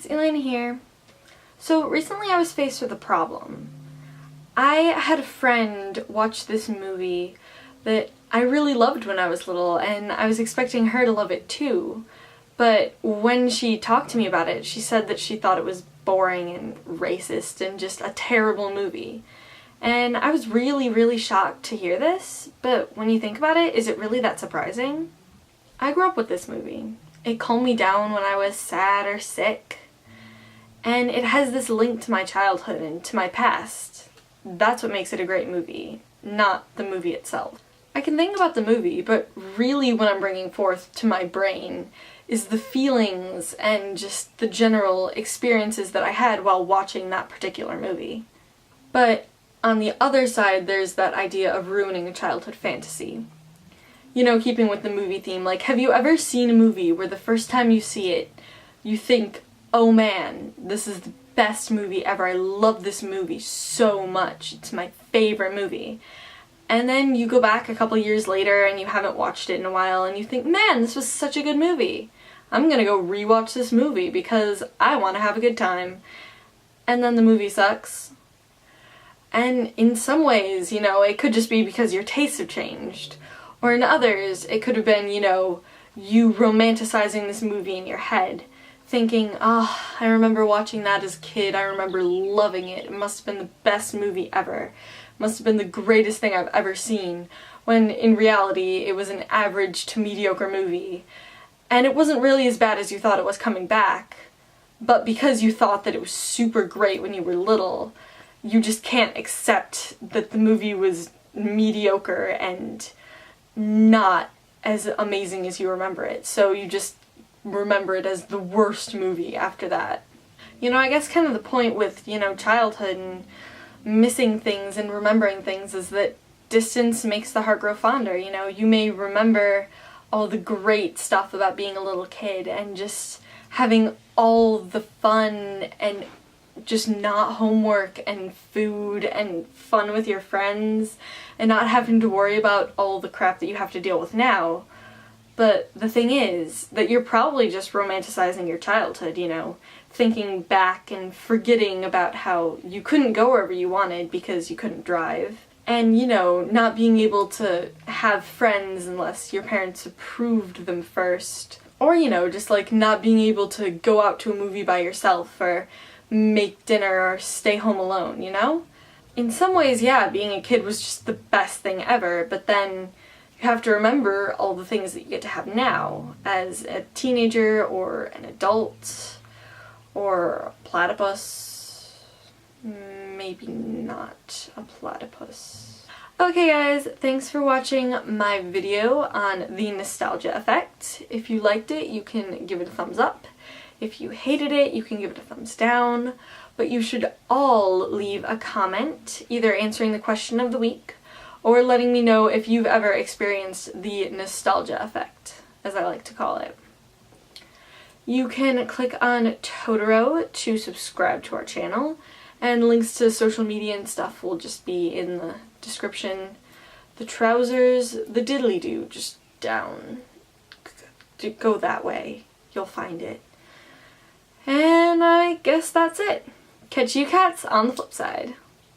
guys, Elena here. So recently I was faced with a problem. I had a friend watch this movie that I really loved when I was little, and I was expecting her to love it too. But when she talked to me about it, she said that she thought it was boring and racist and just a terrible movie. And I was really shocked to hear this, but when you think about it, is it really that surprising? I grew up with this movie. It calmed me down when I was sad or sick. And it has this link to my childhood and to my past. That's what makes it a great movie, not the movie itself. I can think about the movie, but really what I'm bringing forth to my brain is the feelings and just the general experiences that I had while watching that particular movie. But on the other side, there's that idea of ruining a childhood fantasy. You know, keeping with the movie theme, like, have you ever seen a movie where the first time you see it, you think, oh man, this is the best movie ever, I love this movie so much, it's my favorite movie. And then you go back a couple years later and you haven't watched it in a while and you think, man, this was such a good movie. I'm gonna go rewatch this movie because I want to have a good time. And then the movie sucks. And in some ways, you know, it could just be because your tastes have changed. Or in others, it could have been, you know, you romanticizing this movie in your head. Thinking, oh, I remember watching that as a kid, I remember loving it, it must have been the best movie ever. It must have been the greatest thing I've ever seen. When in reality, it was an average to mediocre movie. And it wasn't really as bad as you thought it was coming back. But because you thought that it was super great when you were little, you just can't accept that the movie was mediocre and not as amazing as you remember it. So you just remember it as the worst movie after that. You know, I guess kind of the point with, you know, childhood and missing things and remembering things is that distance makes the heart grow fonder. You know, you may remember all the great stuff about being a little kid and just having all the fun and just not homework and food and fun with your friends and not having to worry about all the crap that you have to deal with now. But the thing is that you're probably just romanticizing your childhood, you know, thinking back and forgetting about how you couldn't go wherever you wanted because you couldn't drive. And, you know, not being able to have friends unless your parents approved them first. Or, you know, just like not being able to go out to a movie by yourself or make dinner or stay home alone, you know? In some ways, yeah, being a kid was just the best thing ever, but then you have to remember all the things that you get to have now as a teenager or an adult or a platypus. Maybe not a platypus. Okay guys, thanks for watching my video on the nostalgia effect. If you liked it, you can give it a thumbs up. If you hated it, you can give it a thumbs down. But you should all leave a comment, either answering the question of the week or letting me know if you've ever experienced the nostalgia effect, as I like to call it. You can click on Totoro to subscribe to our channel, and links to social media and stuff will just be in the description. The trousers, the diddly-do, just down. Go that way. You'll find it. And I guess that's it. Catch you cats on the flip side.